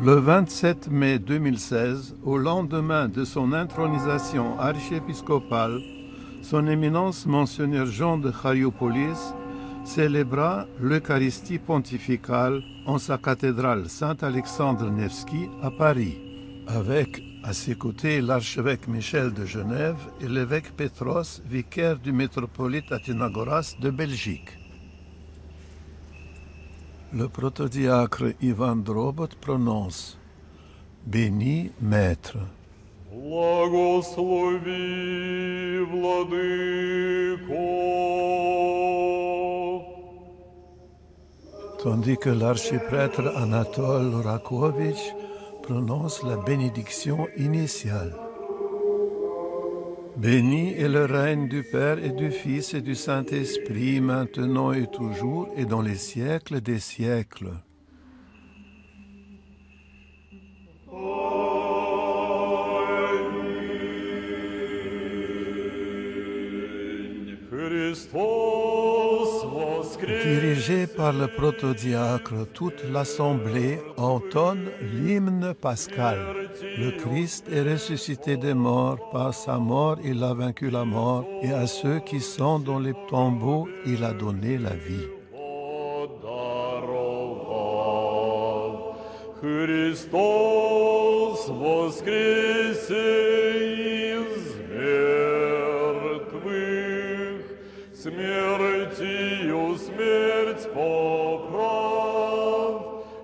Le 27 mai 2016, au lendemain de son intronisation archiépiscopale, son éminence Monseigneur Jean de Charioupolis célébra l'Eucharistie pontificale en sa cathédrale Saint-Alexandre Nevski à Paris, avec à ses côtés l'archevêque Michel de Genève et l'évêque Petros, vicaire du métropolite Athénagoras de Belgique. Le protodiacre Ivan Drobot prononce « Béni, Maître ». Благослови, Владыко. Tandis que l'archiprêtre Anatole Rakovitch prononce la bénédiction initiale. Béni est le règne du Père et du Fils et du Saint-Esprit, maintenant et toujours, et dans les siècles des siècles. Dirigé par le protodiacre, toute l'assemblée entonne l'hymne pascal. Le Christ est ressuscité des morts, par sa mort il a vaincu la mort, et à ceux qui sont dans les tombeaux il a donné la vie. Христос воскресе из мертвых, смертью смерть поправ,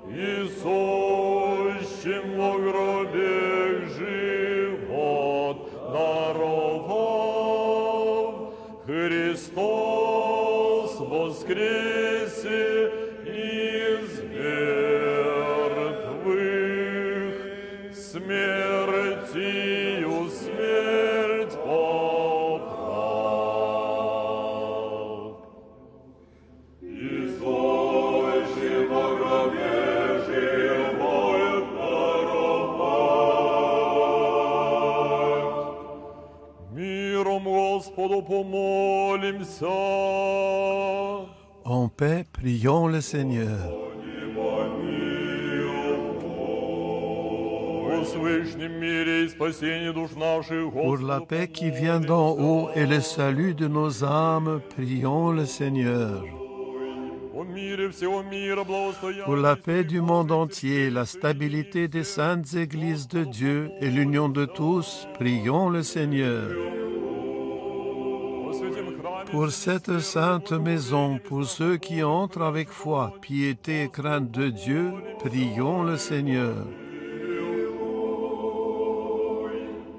и сущим во гробе живот даровав. Христос воскресе из мертвых, смертью смерть поправ. И сущим во гробе живот даровав. Миром Господу помолимся. En paix, prions le Seigneur. Pour la paix qui vient d'en haut et le salut de nos âmes, prions le Seigneur. Pour la paix du monde entier, la stabilité des saintes églises de Dieu et l'union de tous, prions le Seigneur. Pour cette sainte maison, pour ceux qui entrent avec foi, piété et crainte de Dieu, prions le Seigneur.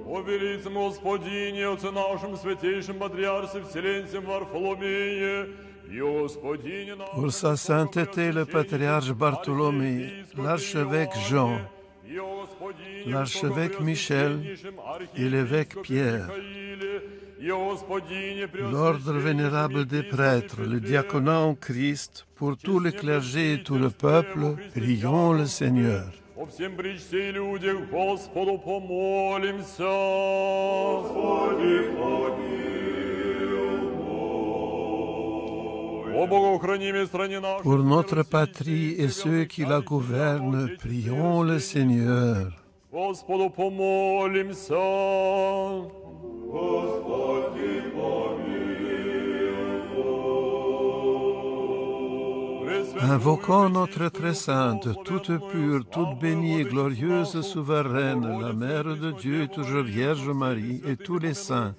О велицем Господине, Отце нашем, святейшем Патриарсе Вселенском Варфоломее, и Господине нашем... Pour sa sainteté, le patriarche Bartholomé, l'archevêque Jean, l'archevêque Michel et l'évêque Pierre, l'ordre vénérable des prêtres, le diaconat en Christ, pour tout le clergé et tout le peuple, prions le Seigneur. О всем причте и людях Господу помолимся. Господи, помилуй. О богохранимой стране нашей. Pour notre patrie et ceux qui la gouvernent, prions le Seigneur. Господу помолимся. Господи, Invoquons notre très sainte, toute pure, toute bénie et glorieuse souveraine, la Mère de Dieu et toujours Vierge Marie et tous les saints,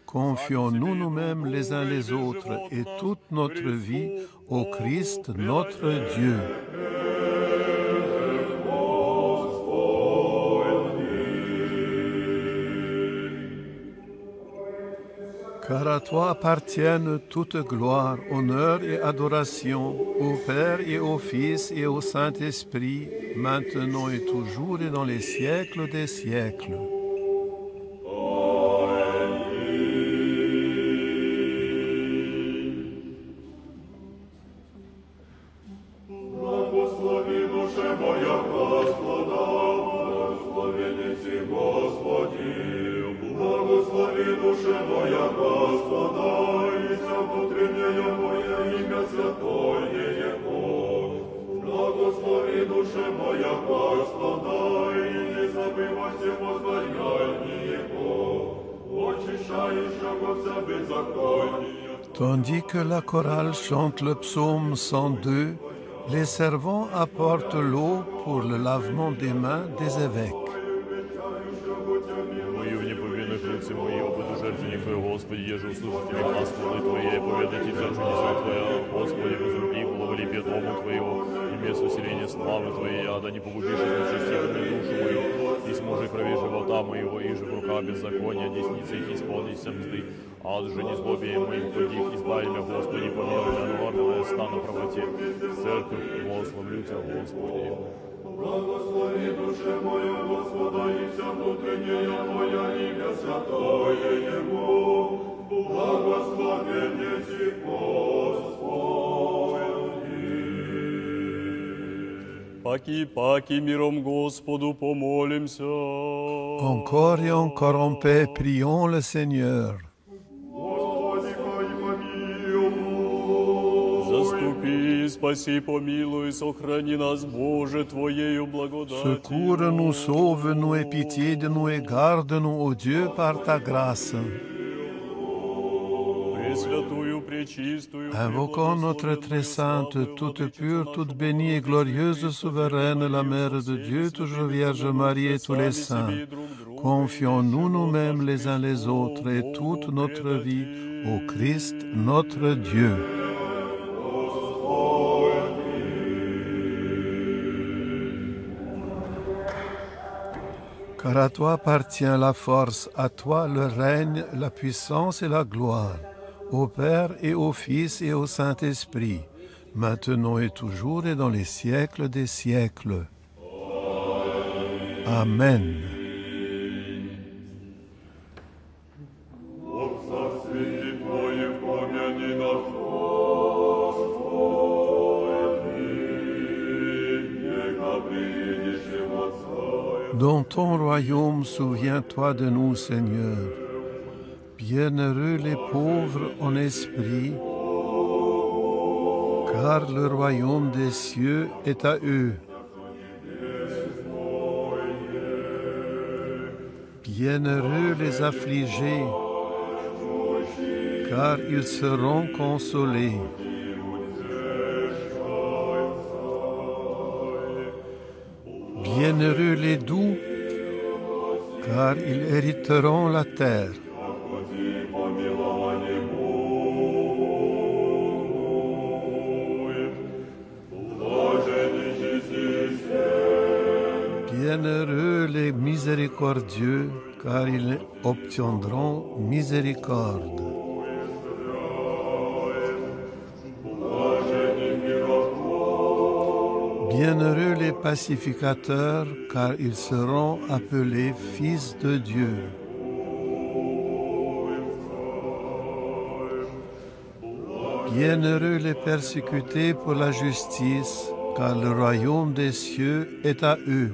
confions-nous nous-mêmes les uns les autres et toute notre vie au Christ notre Dieu. Car à toi appartiennent toute gloire, honneur et adoration, au Père et au Fils et au Saint-Esprit, maintenant et toujours et dans les siècles des siècles. Благослови душе моя Господа, благословен си Господи. Благослови душе моя Господа, и вся внутреннее мое имя святое Его. Благослови душе моя Господа, и не забывай всего воздаяние Его, очищающего вся беззаконие. Tandis que la chorale chante le psaume 102, les servants apportent l'eau pour le lavement des mains des évêques. Мою в неповинных руцы мои, опыту жертвенник Твой, Господи, еже услышать Тебе глаз хвалы Твоей, поведайте вся чудеса Твоя, Господи, возруби, благолепие Дому Твоего, и место усиления славы Твоей, да не погубишь нечестивыми душу мою, и сможи крови живота моего, и же в руках беззакония, десницы их исполнись мзды, ад же не злобием моим ходих, избави меня, Господи, помилуй меня, но я стану в правоте, церковь, благословлю Тебя, Господи. Благослови душе мою Господа, и вся внутренняя моя имя святое Его. Благословен еси Господи. Паки миром Господу помолимся. Encore et encore en paix, prions le Seigneur. Господи, хай помилуй. Заступи, спаси, помилуй, сохрани нас, Боже, Твоею благодатью. Secours-nous, sauve-nous et pitié de nous et garde-nous, ô Dieu, par ta grâce. Пресвятую, пречистую, Invoquons notre très sainte, toute pure, toute bénie et glorieuse, souveraine, la Mère de Dieu, toujours Vierge Marie et tous les saints. Confions-nous nous-mêmes les uns les autres et toute notre vie au Christ, notre Dieu. Car à toi appartient la force, à toi le règne, la puissance et la gloire, au Père et au Fils et au Saint-Esprit, maintenant et toujours et dans les siècles des siècles. Amen. В царстве Твоем помяни нас, Dans ton royaume, souviens-toi de nous, Seigneur. Bienheureux les pauvres en esprit, car le royaume des cieux est à eux. Bienheureux les affligés, car ils seront consolés. Bienheureux les doux, car ils hériteront la terre. Bienheureux les miséricordieux, car ils obtiendront miséricorde. Bienheureux les pacificateurs, car ils seront appelés fils de Dieu. Bienheureux les persécutés pour la justice, car le royaume des cieux est à eux.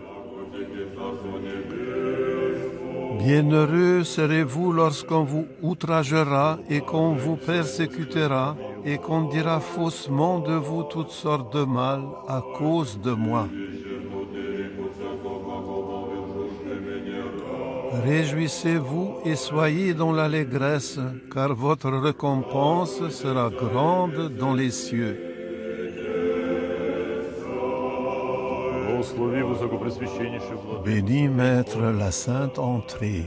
Bienheureux serez-vous lorsqu'on vous outragera et qu'on vous persécutera et qu'on dira faussement de vous toutes sortes de mal à cause de moi. Réjouissez-vous et soyez dans l'allégresse, car votre récompense sera grande dans les cieux. Благослови высокопресвященнейший владыка. Bénis, Maître, la sainte entrée.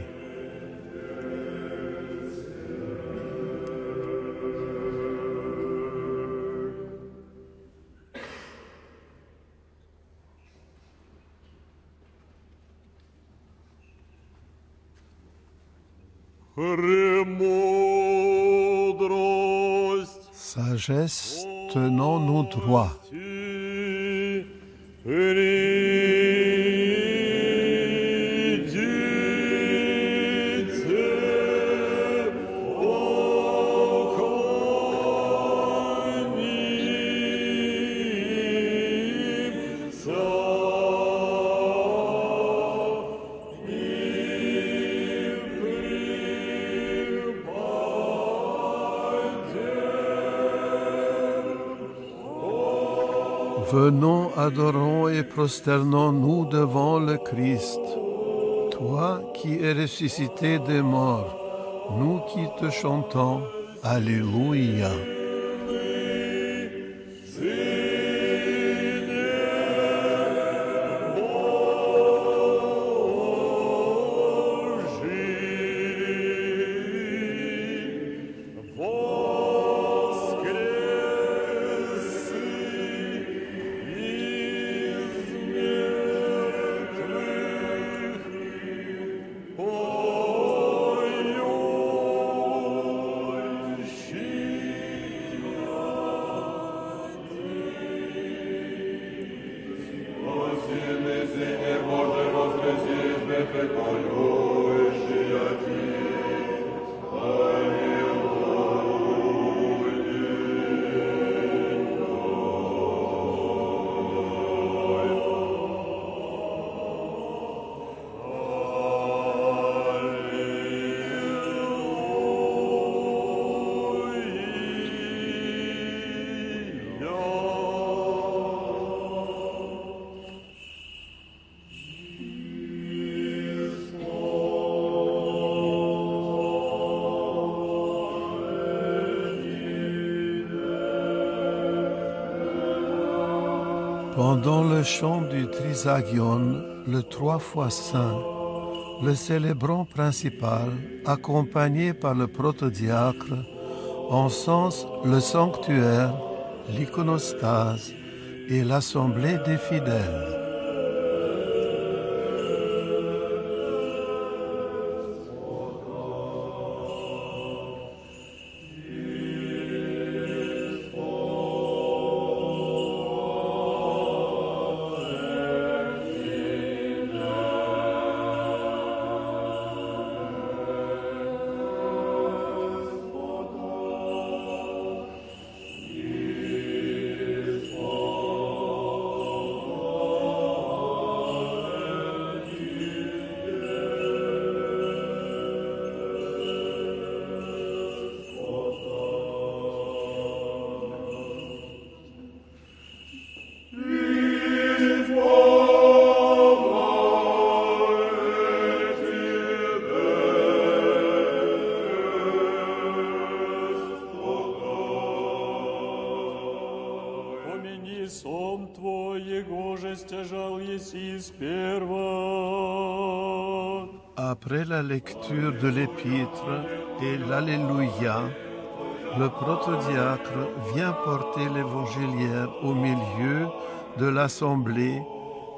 Ремонт. Sagesse, tenons-nous droit. Venons, adorons et prosternons-nous devant le Christ. Toi qui es ressuscité des morts, nous qui te chantons, Alléluia. Pendant le chant du Trisagion, le 3 fois saint, le célébrant principal, accompagné par le protodiacre, encense le sanctuaire, l'iconostase et l'assemblée des fidèles. Après la lecture de l'épître et l'Alléluia, le protodiacre vient porter l'évangéliaire au milieu de l'assemblée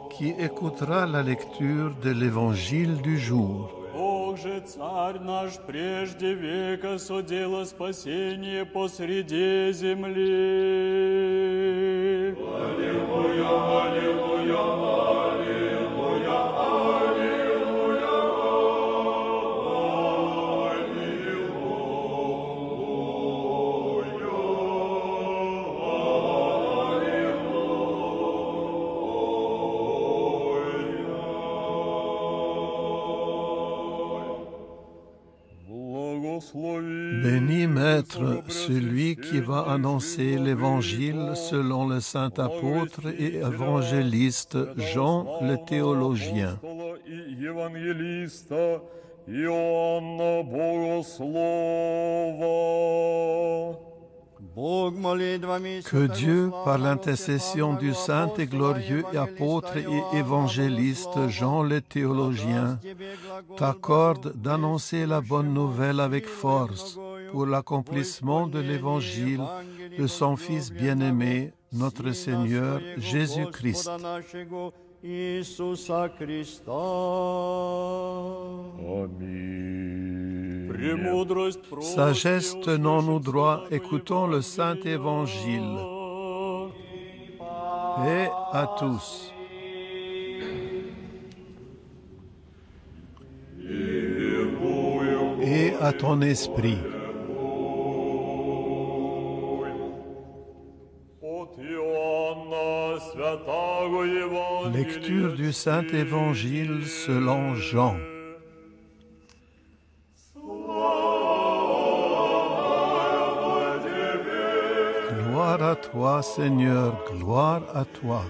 qui écoutera la lecture de l'évangile du jour. Бог же, Царь наш, прежде века соделал спасение посреди земли. Аллилуйя, аллилуйя, аллилуйя, Béni Maître, celui qui va annoncer l'Évangile selon le saint apôtre et évangéliste Jean le théologien. Que Dieu, par l'intercession du saint et glorieux apôtre et évangéliste Jean le théologien, t'accorde d'annoncer la bonne nouvelle avec force pour l'accomplissement de l'évangile de son Fils bien-aimé, notre Seigneur Jésus-Christ. Amin. Сeigneur. Sagesse, tenons-nous droit, écoutons le Saint Évangile. Paix à tous. Et à ton esprit. Lecture du Saint Évangile selon Jean. Gloire à toi, Seigneur, gloire à toi.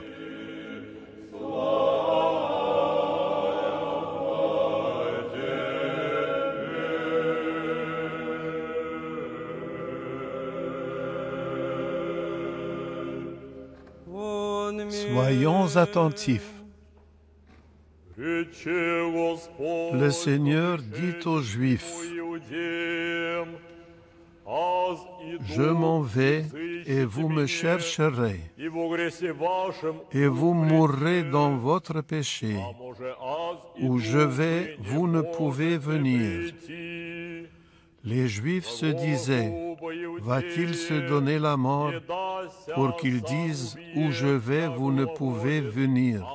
Soyons attentifs. Le Seigneur dit aux Juifs, je m'en vais et vous me chercherez, et vous mourrez dans votre péché. Où je vais, vous ne pouvez venir. Les Juifs se disaient, va-t-il se donner la mort pour qu'ils disent, où je vais, vous ne pouvez venir.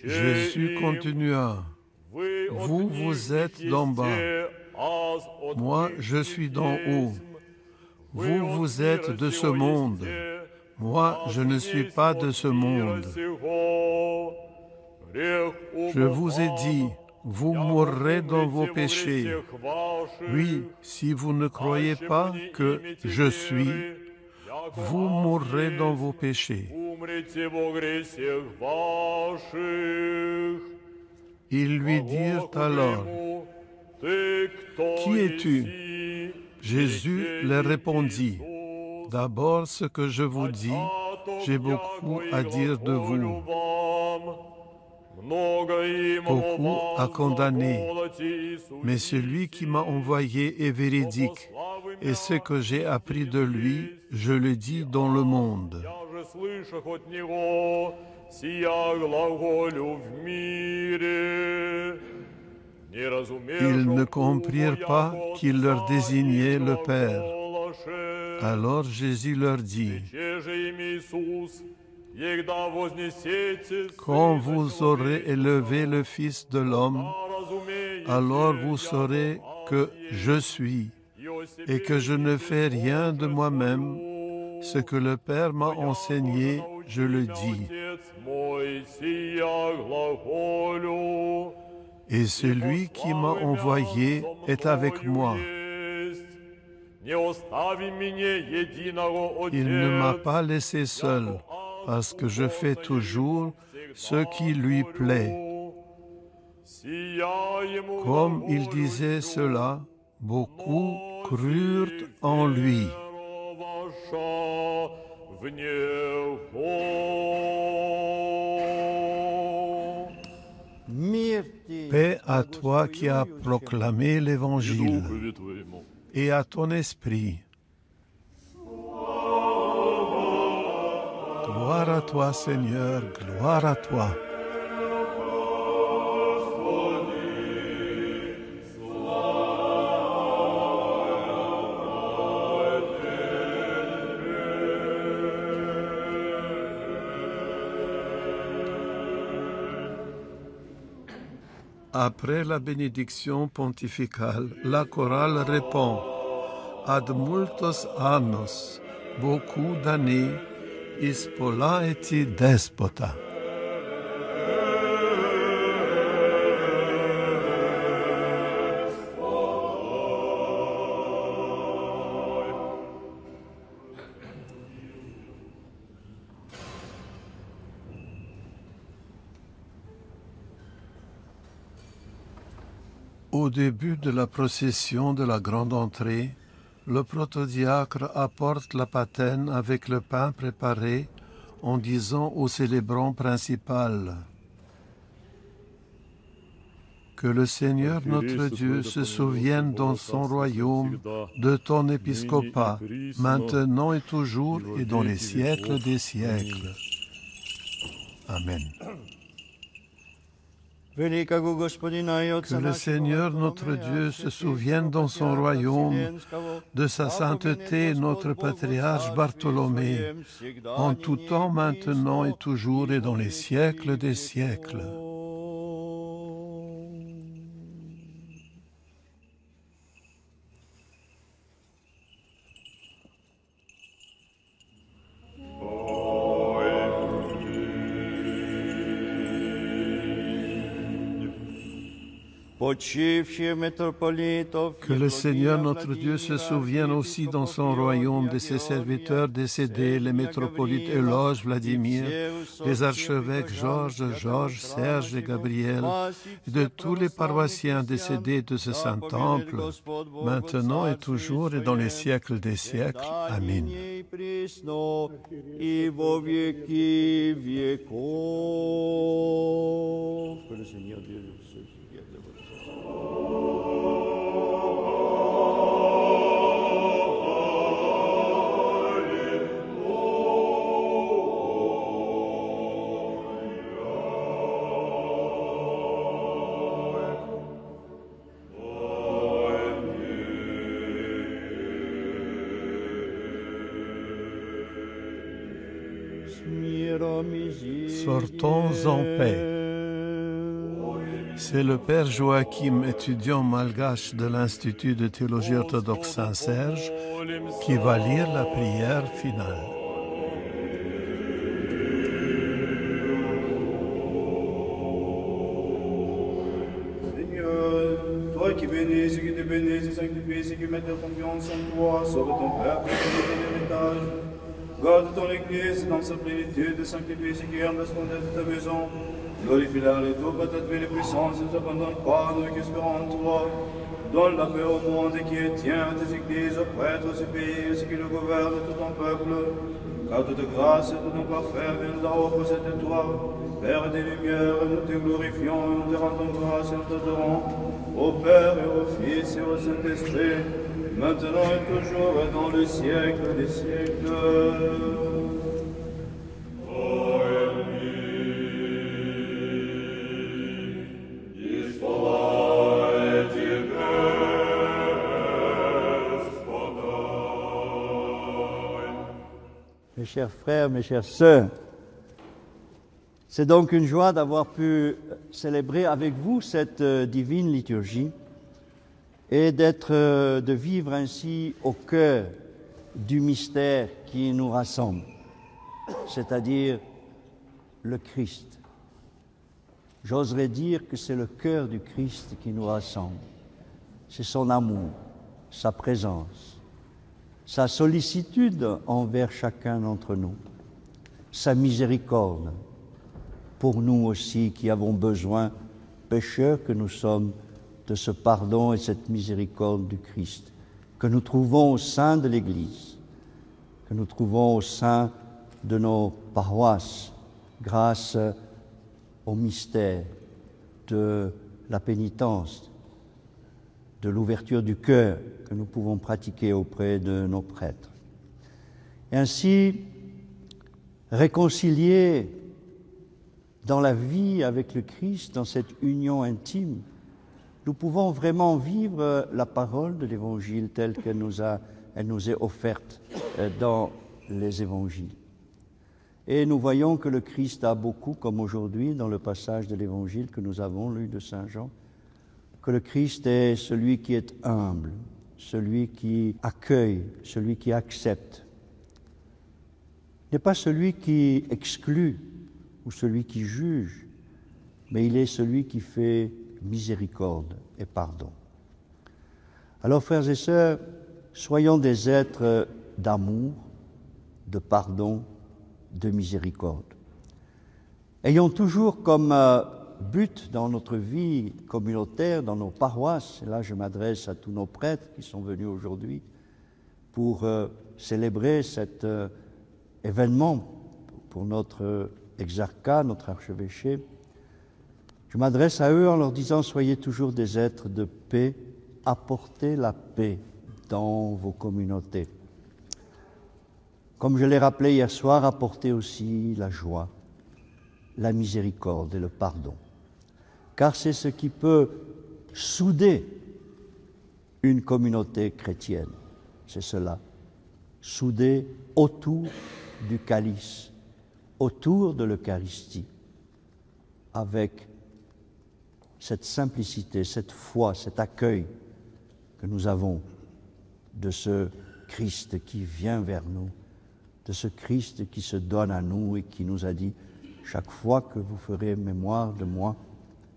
Jésus continua, vous êtes d'en bas, moi je suis d'en haut. Vous êtes de ce monde, moi je ne suis pas de ce monde. Je vous ai dit, vous mourrez dans vos péchés. Oui, si vous ne croyez pas que je suis, vous mourrez dans vos péchés. Ils lui dirent alors, qui es-tu? Jésus leur répondit, d'abord ce que je vous dis, j'ai beaucoup à dire de vous. Beaucoup à condamner, mais celui qui m'a envoyé est véridique, et ce que j'ai appris de lui, je le dis dans le monde. Ils ne comprirent pas qu'il leur désignait le Père. Alors Jésus leur dit, quand vous aurez élevé le Fils de l'homme, alors vous saurez que je suis et que je ne fais rien de moi-même. Ce que le Père m'a enseigné, je le dis. Et celui qui m'a envoyé est avec moi. Il ne m'a pas laissé seul, parce que je fais toujours ce qui lui plaît. Comme il disait cela, beaucoup crurent en lui. Paix à toi qui as proclamé l'Évangile, et à ton esprit. Gloire à toi, Seigneur, gloire à toi. Après la bénédiction pontificale, la chorale répond « Ad multos annos, beaucoup d'années, Ispolaeti despota. Au début de la procession de la grande entrée, le protodiacre apporte la patène avec le pain préparé en disant au célébrant principal que le Seigneur notre Dieu se souvienne dans son royaume de ton épiscopat, maintenant et toujours et dans les siècles des siècles. Amen. Que le Seigneur notre Dieu se souvienne dans son royaume de sa sainteté, notre patriarche Bartholomé, en tout temps, maintenant et toujours et dans les siècles des siècles. Que le Seigneur notre Dieu se souvienne aussi dans son royaume de ses serviteurs décédés, les métropolites Euloge, Vladimir, les archevêques Georges, Serge et Gabriel, et de tous les paroissiens décédés de ce saint temple, maintenant et toujours et dans les siècles des siècles. Amen. Que le Seigneur Dieu se souvienne de votre Sortons en paix. C'est le Père Joachim, étudiant malgache de l'Institut de théologie orthodoxe Saint-Serge, qui va lire la prière finale. Seigneur, toi qui bénis ceux qui te bénissent et sanctifies ceux qui mettent leur confiance en toi, sauve ton peuple et ton héritage. Garde ton Église dans sa plénitude, sanctifie ceux qui aiment la splendeur de ta maison. Glorifie-la et tout, par ta divine puissance, ne t'abandonne pas, nous qui espérons en toi. Donne la paix au monde et qui tient tes églises, aux prêtres, aux pays, ceux qui le gouvernent, tout ton peuple. Car toute grâce et tout ton parfait viennent d'en haut, possède de toi. Père des lumières, nous te glorifions, nous te rendons grâce et nous t'adorons. Au Père et au Fils et au Saint-Esprit, maintenant et toujours et dans le siècle des siècles. Mes chers frères, mes chères sœurs, c'est donc une joie d'avoir pu célébrer avec vous cette divine liturgie et de vivre ainsi au cœur du mystère qui nous rassemble, c'est-à-dire le Christ. J'oserais dire que c'est le cœur du Christ qui nous rassemble. C'est son amour, sa présence, sa sollicitude envers chacun d'entre nous, sa miséricorde pour nous aussi qui avons besoin, pécheurs que nous sommes, de ce pardon et cette miséricorde du Christ, que nous trouvons au sein de l'Église, que nous trouvons au sein de nos paroisses, grâce au mystère de la pénitence, de l'ouverture du cœur que nous pouvons pratiquer auprès de nos prêtres. Et ainsi, réconciliés dans la vie avec le Christ, dans cette union intime, nous pouvons vraiment vivre la parole de l'Évangile telle qu'elle nous est offerte dans les Évangiles. Et nous voyons que le Christ a beaucoup, comme aujourd'hui dans le passage de l'Évangile que nous avons lu de Saint Jean, que le Christ est celui qui est humble, celui qui accueille, celui qui accepte. Il n'est pas celui qui exclut ou celui qui juge, mais il est celui qui fait miséricorde et pardon. Alors, frères et sœurs, soyons des êtres d'amour, de pardon, de miséricorde. Ayons toujours comme but dans notre vie communautaire, dans nos paroisses, et là je m'adresse à tous nos prêtres qui sont venus aujourd'hui pour célébrer cet événement pour notre exarcat, notre archevêché. Je m'adresse à eux en leur disant « Soyez toujours des êtres de paix, apportez la paix dans vos communautés. » Comme je l'ai rappelé hier soir, apportez aussi la joie, la miséricorde et le pardon. car c'est ce qui peut souder une communauté chrétienne. C'est cela, souder autour du calice, autour de l'Eucharistie, avec cette simplicité, cette foi, cet accueil que nous avons de ce Christ qui vient vers nous, de ce Christ qui se donne à nous et qui nous a dit « Chaque fois que vous ferez mémoire de moi,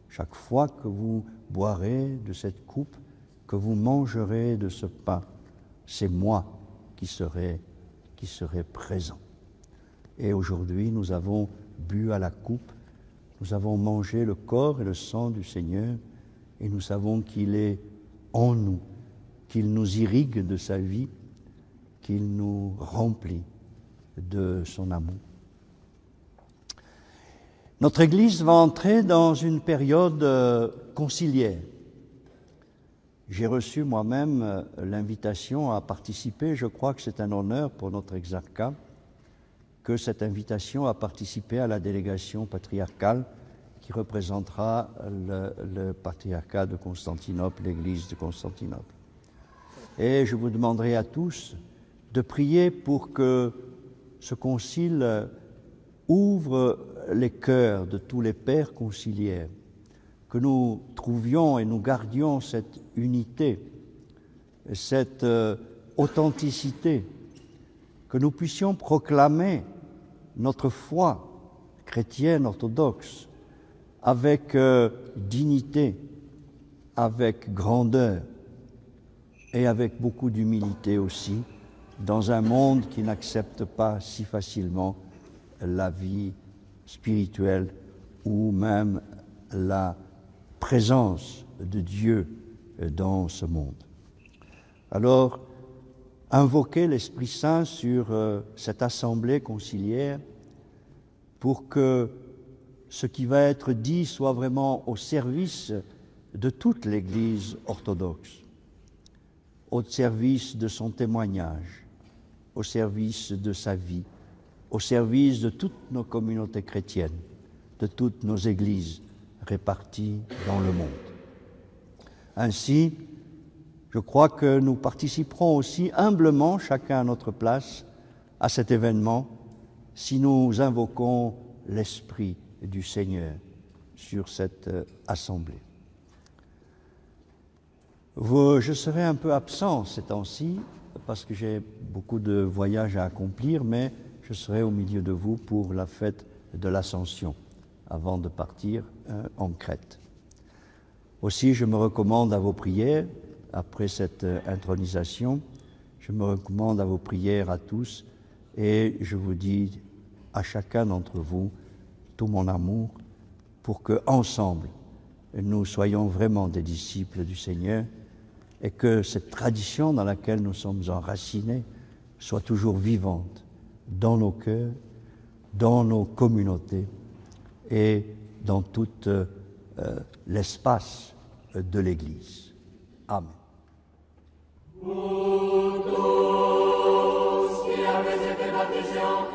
chaque fois que vous boirez de cette coupe, que vous mangerez de ce pain, c'est moi qui serai présent. » Et aujourd'hui, nous avons bu à la coupe, nous avons mangé le corps et le sang du Seigneur, et nous savons qu'il est en nous, qu'il nous irrigue de sa vie, qu'il nous remplit de son amour. Notre Église va entrer dans une période conciliaire. J'ai reçu moi-même l'invitation à participer, je crois que c'est un honneur pour notre exarcat, que cette invitation à participer à la délégation patriarcale qui représentera le patriarcat de Constantinople, l'Église de Constantinople. Et je vous demanderai à tous de prier pour que ce concile ouvre les cœurs de tous les pères conciliaires, que nous trouvions et nous gardions cette unité, cette authenticité, que nous puissions proclamer notre foi chrétienne orthodoxe avec dignité, avec grandeur et avec beaucoup d'humilité aussi, dans un monde qui n'accepte pas si facilement la vie spirituelle ou même la présence de Dieu dans ce monde. Alors, invoquer l'Esprit Saint sur cette assemblée conciliaire pour que ce qui va être dit soit vraiment au service de toute l'Église orthodoxe, au service de son témoignage, au service de sa vie, au service de toutes nos communautés chrétiennes, de toutes nos églises réparties dans le monde. Ainsi, je crois que nous participerons aussi humblement, chacun à notre place, à cet événement, si nous invoquons l'Esprit du Seigneur sur cette assemblée. Je serai un peu absent ces temps-ci, parce que j'ai beaucoup de voyages à accomplir, mais je serai au milieu de vous pour la fête de l'Ascension, avant de partir en Crète. Aussi, je me recommande à vos prières, après cette intronisation, je me recommande à vos prières à tous, et je vous dis à chacun d'entre vous tout mon amour, pour que ensemble nous soyons vraiment des disciples du Seigneur, et que cette tradition dans laquelle nous sommes enracinés soit toujours vivante dans nos cœurs, dans nos communautés et dans tout l'espace de l'Église. Amen. Vous tous qui avez été baptisés en